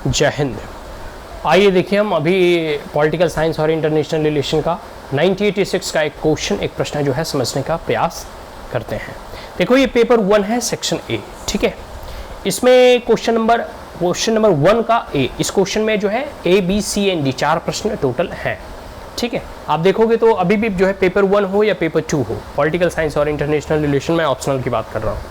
जय हिंद। आइए देखिए, हम अभी पॉलिटिकल साइंस और इंटरनेशनल रिलेशन का 1986 का एक क्वेश्चन, एक प्रश्न जो है समझने का प्रयास करते हैं। देखो, ये पेपर 1 है, सेक्शन ए, ठीक है। इसमें क्वेश्चन नंबर 1 का ए, इस क्वेश्चन में जो है A B C and D 4 प्रश्न टोटल हैं, ठीक है। आप देखोगे तो अभी भी जो है पेपर 1 हो या पेपर 2 हो, पॉलिटिकल साइंस और इंटरनेशनल रिलेशन में ऑप्शनल की बात कर रहा हूँ।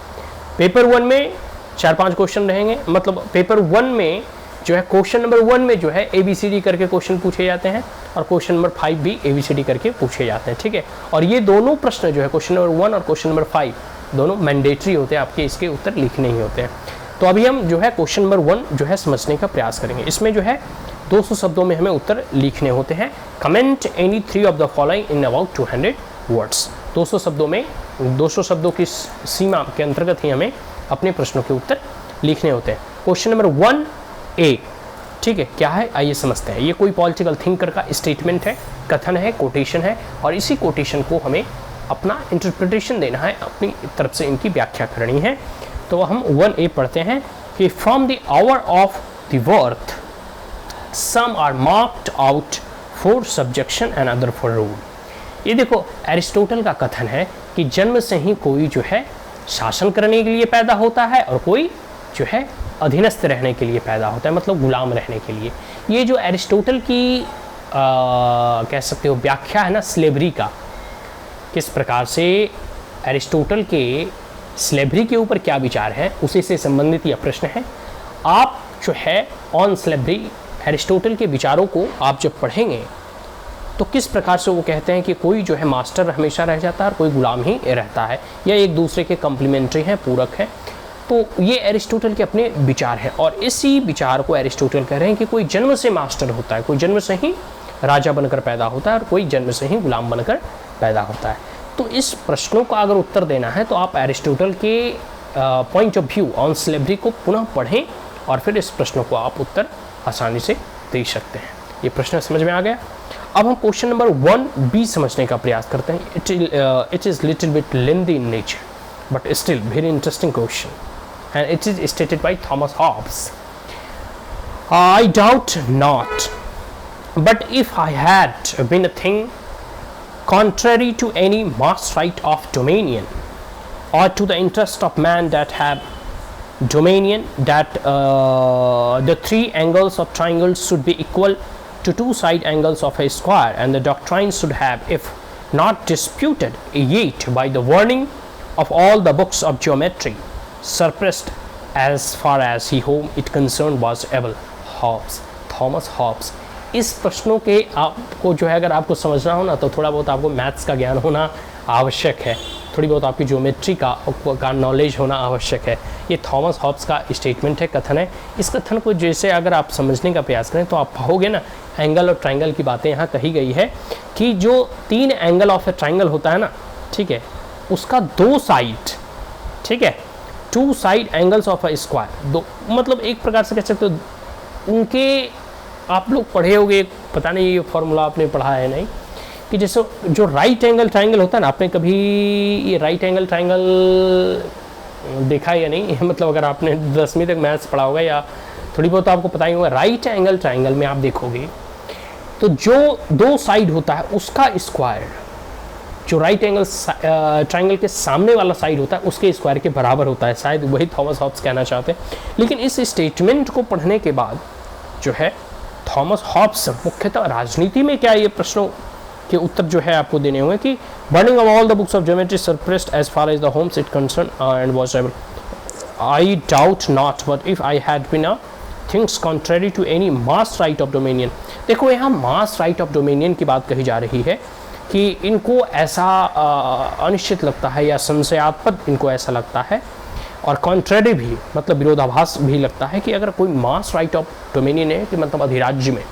पेपर 1 में 4-5 क्वेश्चन रहेंगे, मतलब पेपर 1 में जो है क्वेश्चन नंबर 1 में जो है ABCD करके क्वेश्चन पूछे जाते हैं और क्वेश्चन नंबर 5 भी ABCD करके पूछे जाते हैं, ठीक है। और ये दोनों प्रश्न जो है क्वेश्चन नंबर 1 और क्वेश्चन नंबर 5 दोनों मैंडेटरी होते हैं, आपके इसके उत्तर लिखने ही होते हैं। तो अभी हम जो है क्वेश्चन नंबर 1 जो है समझने का प्रयास करेंगे। इसमें जो है 200 शब्दों में हमें उत्तर लिखने होते हैं। Comment any 3 of the following in about 200 words. 200 शब्दों में, 200 शब्दों की सीमा के अंतर्गत ही हमें अपने प्रश्नों के उत्तर लिखने होते हैं। क्वेश्चन नंबर 1 ए, ठीक है, क्या है आइए समझते हैं। ये कोई पॉलिटिकल थिंकर का स्टेटमेंट है, कथन है, कोटेशन है, और इसी कोटेशन को हमें अपना इंटरप्रिटेशन देना है, अपनी तरफ से इनकी व्याख्या करनी है। तो हम 1A पढ़ते हैं कि from the hour of the worth some are marked out for subjection and other for rule. ये देखो, एरिस्टोटल का कथन है कि जन्म से ही कोई जो है शासन करने के लिए पैदा होता है और कोई जो है अधीनस्थ रहने के लिए पैदा होता है, मतलब गुलाम रहने के लिए। ये जो एरिस्टोटल की कह सकते हो व्याख्या है ना स्लेवरी का, किस प्रकार से एरिस्टोटल के स्लेवरी के ऊपर क्या विचार है, उसी से संबंधित यह प्रश्न है। आप जो है ऑन स्लेवरी एरिस्टोटल के विचारों को आप जब पढ़ेंगे तो किस प्रकार से वो कहते हैं कि कोई जो है मास्टर हमेशा रह जाता है और कोई गुलाम ही रहता है, या एक दूसरे के कम्प्लीमेंट्री हैं, पूरक है। तो ये एरिस्टोटल के अपने विचार हैं, और इसी विचार को एरिस्टोटल कह रहे हैं कि कोई जन्म से मास्टर होता है, कोई जन्म से ही राजा बनकर पैदा होता है और कोई जन्म से ही गुलाम बनकर पैदा होता है। तो इस प्रश्नों का अगर उत्तर देना है तो आप एरिस्टोटल के point of view on slavery को पुनः पढ़ें और फिर इस प्रश्नों को आप उत्तर आसानी से दे सकते हैं। ये प्रश्न समझ में आ गया। अब हम क्वेश्चन नंबर 1B समझने का प्रयास करते हैं। It is little bit lengthy in nature but still very interesting question, and it is stated by Thomas Hobbes. I doubt not, but if I had been a thing contrary to any mass right of dominion or to the interest of man that have dominion, that the 3 angles of triangles should be equal to 2 side angles of a square, and the doctrine should have, if not disputed yet by the warning of all the books of geometry, suppressed as far as he whom it concerned was able. Hobbes, Thomas Hobbes. इस प्रश्नों के आपको जो है अगर आपको समझना हो ना तो थोड़ा बहुत आपको मैथ्स का ज्ञान होना आवश्यक है, थोड़ी बहुत आपकी ज्योमेट्री का नॉलेज होना आवश्यक है। ये थॉमस हॉब्स का स्टेटमेंट है, कथन है। इस कथन को जैसे अगर आप समझने का प्रयास करें तो आप पाओगे ना, एंगल और ट्राइंगल की बातें यहाँ कही गई है कि जो 3 एंगल ऑफ ए ट्राइंगल होता है ना, ठीक है, उसका 2 साइड, ठीक है, 2 side angles of a square, दो मतलब एक प्रकार से कह सकते हो उनके, आप लोग पढ़े होंगे, पता नहीं ये फॉर्मूला आपने पढ़ा है नहीं, कि जैसे जो राइट एंगल ट्राइंगल होता है ना, आपने कभी ये राइट एंगल ट्राइंगल देखा या नहीं, मतलब अगर आपने 10वीं तक मैथ्स पढ़ा होगा या थोड़ी बहुत आपको पता ही होगा, राइट एंगल ट्राइंगल में आप देखोगे तो जो 2 साइड होता है उसका स्क्वायर, जो राइट एंगल ट्राइंगल के सामने वाला साइड होता है उसके स्क्वायर के बराबर होता है। शायद वही थॉमस हॉब्स कहना चाहते हैं। लेकिन इस स्टेटमेंट को पढ़ने के बाद जो है थॉमस हॉब्स मुख्यतः राजनीति में क्या ये प्रश्नों के उत्तर जो है आपको देने होंगे कि burning of all the books of geometry suppressed as far as the homes it concern and was able. I doubt not but if I had been a things contrary to any mass right of dominion. देखो, यहाँ मास right of dominion की बात कही जा रही है कि इनको ऐसा अनिश्चित लगता है या संशयास्पद इनको ऐसा लगता है, और कॉन्ट्रेरी भी मतलब विरोधाभास भी लगता है कि अगर कोई मास राइट ऑफ डोमिनियन है कि मतलब अधिराज्य में,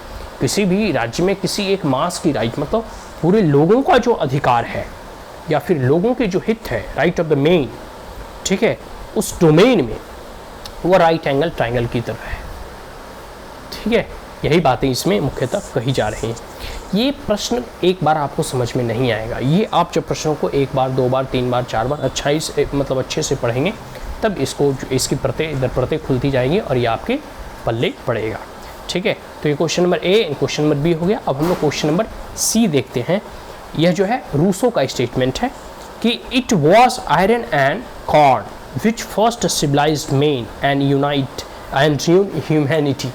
किसी भी राज्य में किसी एक मास की राइट, मतलब पूरे लोगों का जो अधिकार है या फिर लोगों के जो हित है, राइट ऑफ द मेन, ठीक है, उस डोमेन में वो राइट एंगल ट्राइंगल की तरह है, ठीक है। यही बातें इसमें मुख्यतः कही जा रही हैं। ये प्रश्न एक बार आपको समझ में नहीं आएगा, ये आप जब प्रश्नों को 1 बार 2 बार 3 बार 4 बार अच्छे से पढ़ेंगे तब इसकी परतें दर परतें खुलती जाएंगी और ये आपके पल्ले पड़ेगा। ठीक है, तो ये question number A, question number B हो गया। अब हम लोग क्वेश्चन नंबर सी देखते हैं। यह जो है रूसो का स्टेटमेंट है कि it was iron and cord which first civilised man and unite and humanity.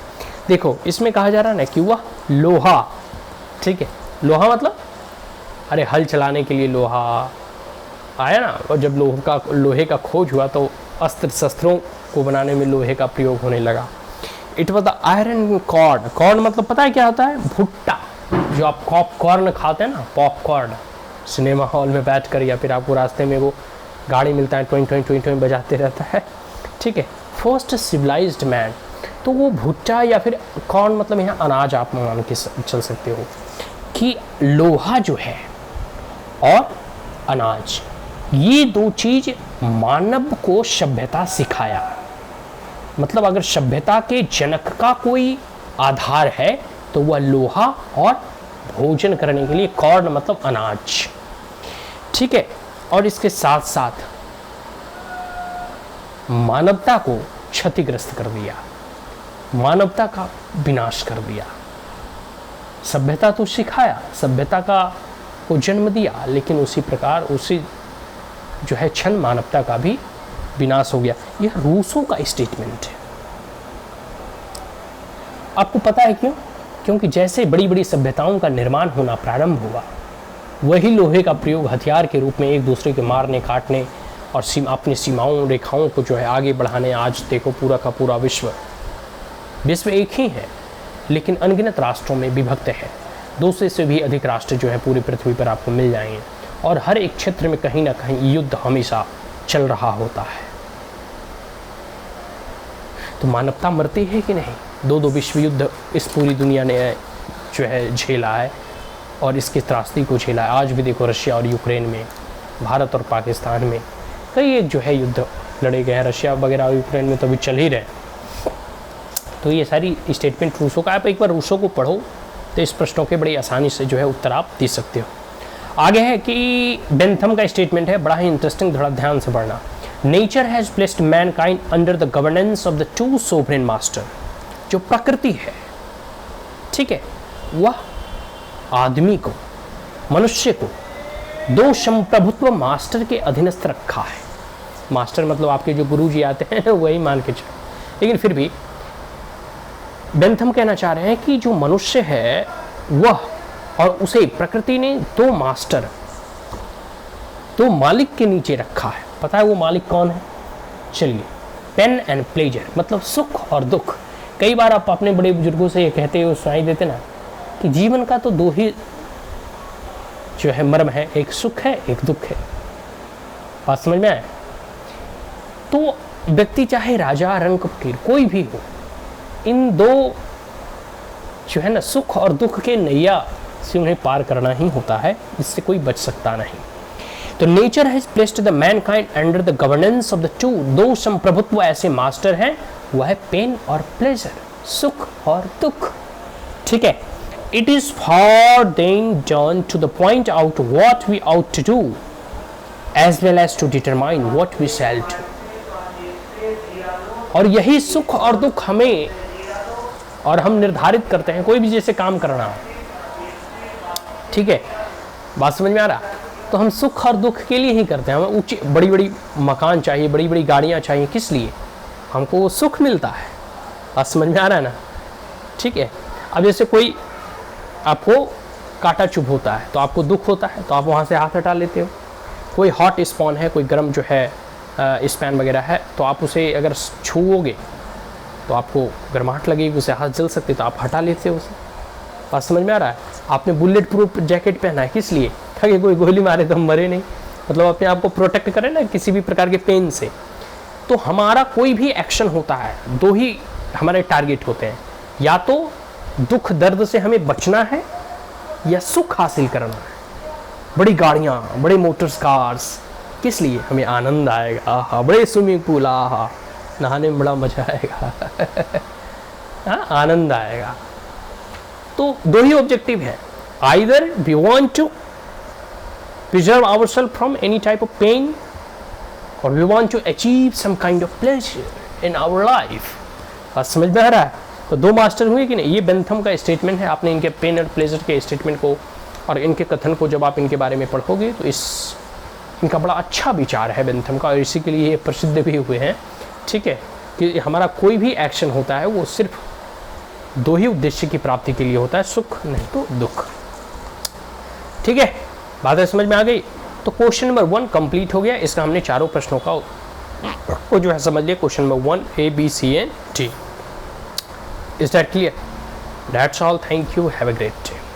देखो इसमें कहा जा रहा है ना कि वह लोहा, ठीक है, लोहा मतलब अरे हल चलाने के लिए लोहा आया ना, और जब लोहे का खोज हुआ तो अस्त्र शस्त्रों को बनाने में लोहे का प्रयोग होने लगा। It was the iron cord. Cord मतलब पता है क्या होता है? भुट्टा, जो आप पॉपकॉर्न खाते हैं ना, पॉपकॉर्न सिनेमा हॉल में बैठ कर, या फिर आपको रास्ते में वो गाड़ी मिलता है, ट्विन ट्विन ट्विन ट्विन बजाते रहता है, ठीक है। फर्स्ट सिविलाइज्ड मैन, तो वो भुट्टा या फिर कॉर्न मतलब यहाँ अनाज आप मान के चल सकते हो कि लोहा जो है और अनाज, ये दो चीज मानव को सभ्यता सिखाया। मतलब अगर सभ्यता के जनक का कोई आधार है तो वह लोहा और भोजन करने के लिए कॉर्न मतलब अनाज, ठीक है। और इसके साथ साथ मानवता को क्षतिग्रस्त कर दिया, मानवता का विनाश कर दिया। सभ्यता तो सिखाया, सभ्यता का को जन्म दिया, लेकिन उसी प्रकार उसी जो है क्षण मानवता का भी विनाश हो गया। यह रूसों का स्टेटमेंट है। आपको पता है क्यों? क्योंकि जैसे बड़ी बड़ी सभ्यताओं का निर्माण होना प्रारंभ हुआ, वही लोहे का प्रयोग हथियार के रूप में एक दूसरे के मारने काटने और अपनी सीमाओं रेखाओं को जो है आगे बढ़ाने। आज देखो पूरा का पूरा विश्व एक ही है, लेकिन अनगिनत राष्ट्रों में विभक्त है। 200 से भी अधिक राष्ट्र जो है पूरी पृथ्वी पर आपको मिल जाएंगे, और हर एक क्षेत्र में कहीं ना कहीं युद्ध हमेशा चल रहा होता है। तो मानवता मरती है कि नहीं? दो विश्व युद्ध इस पूरी दुनिया ने जो है झेला है, और इसकी त्रासदी को झेला है। आज भी देखो रशिया और यूक्रेन में, भारत और पाकिस्तान में कई एक जो है युद्ध लड़े गए हैं। रशिया वगैरह और यूक्रेन में तो अभी चल ही रहे। तो ये सारी स्टेटमेंट रूसों का, आप एक बार रूसों को पढ़ो तो इस प्रश्नों के बड़ी आसानी से जो है उत्तर आप दे सकते हो। आगे है कि बेंथम का स्टेटमेंट है, बड़ा ही इंटरेस्टिंग, थोड़ा ध्यान से पढ़ना। Nature has placed Mankind under the governance of the two sovereign master. जो प्रकृति है, ठीक है, वह आदमी को, मनुष्य को दो संप्रभुत्व मास्टर के अधीनस्थ रखा है। मास्टर मतलब आपके जो गुरु जी आते हैं वही मान के चलो, लेकिन फिर भी बेंथम कहना चाह रहे हैं कि जो मनुष्य है वह और उसे प्रकृति ने दो मास्टर, दो मालिक के नीचे रखा है। पता है वो मालिक कौन है? चलिए, पेन एंड प्लेजर मतलब सुख और दुख। कई बार आप अपने बड़े बुजुर्गों से ये कहते हो, सुनाई देते ना कि जीवन का तो दो ही जो है मर्म है, एक सुख है एक दुख है। बात समझ में आए? तो व्यक्ति चाहे राजा रंक फकीर कोई भी हो, इन दो जो है ना सुख और दुख के नैया से उन्हें पार करना ही होता है, इससे कोई बच सकता नहीं। तो nature has placed the Mankind under the governance of the two. दो संप्रभुत्व ऐसे मास्टर हैं, वह है पेन और प्लेजर, सुख और दुख, ठीक है। It is for then done to the point out what we out to do as well as to determine what we shall do. और यही सुख और दुख हमें, और हम निर्धारित करते हैं कोई भी जैसे काम करना हो, ठीक है, बात समझ में आ रहा? तो हम सुख और दुख के लिए ही करते हैं। हमें ऊंची बड़ी बड़ी मकान चाहिए, बड़ी बड़ी गाड़ियाँ चाहिए, किस लिए? हमको वो सुख मिलता है। बात समझ में आ रहा है ना? ठीक है। अब जैसे कोई आपको कांटा चुभ होता है तो आपको दुख होता है, तो आप वहाँ से हाथ हटा लेते हो। कोई हॉट स्पॉन है, कोई गर्म जो है स्पैन वगैरह है, तो आप उसे अगर छूओगे तो आपको गर्माहट लगेगी, उसे हाथ जल सकते, तो आप हटा लेते हो उसे। बात समझ में आ रहा है? आपने बुलेट प्रूफ जैकेट पहना है, किस लिए? ताकि कोई गोली मारे तो हम मरे नहीं, मतलब अपने आप को प्रोटेक्ट करें ना किसी भी प्रकार के पेन से। तो हमारा कोई भी एक्शन होता है, दो ही हमारे टारगेट होते हैं, या तो दुख दर्द से हमें बचना है या सुख हासिल करना है। बड़ी गाड़ियाँ, बड़े मोटर्स, कार्स, किस लिए? हमें आनंद आएगा, आहा, बड़े स्विमिंग पूल, आहा, नहाने में बड़ा मजा आएगा हाँ, आनंद आएगा। तो दो ही ऑब्जेक्टिव है, either we want to preserve ourselves from any type of pain, और we want to achieve some kind of pleasure in our life। बात समझ में आ रहा है? तो दो मास्टर हुए कि नहीं। ये बेंथम का स्टेटमेंट है, आपने इनके पेन और प्लेजर के स्टेटमेंट को और इनके कथन को जब आप इनके बारे में पढ़ोगे तो इनका बड़ा अच्छा विचार है बेंथम का, और इसी के लिए ये प्रसिद्ध भी हुए हैं। ठीक है, कि हमारा कोई भी एक्शन होता है वो सिर्फ दो ही उद्देश्य की प्राप्ति के लिए होता है, सुख नहीं तो दुख। ठीक है, बातें समझ में आ गई। तो क्वेश्चन नंबर 1 कंप्लीट हो गया। इसका हमने चारों प्रश्नों का वो जो है समझ लिया। Question number 1 A B C and D। Is that clear? That's all, thank you, have a great day.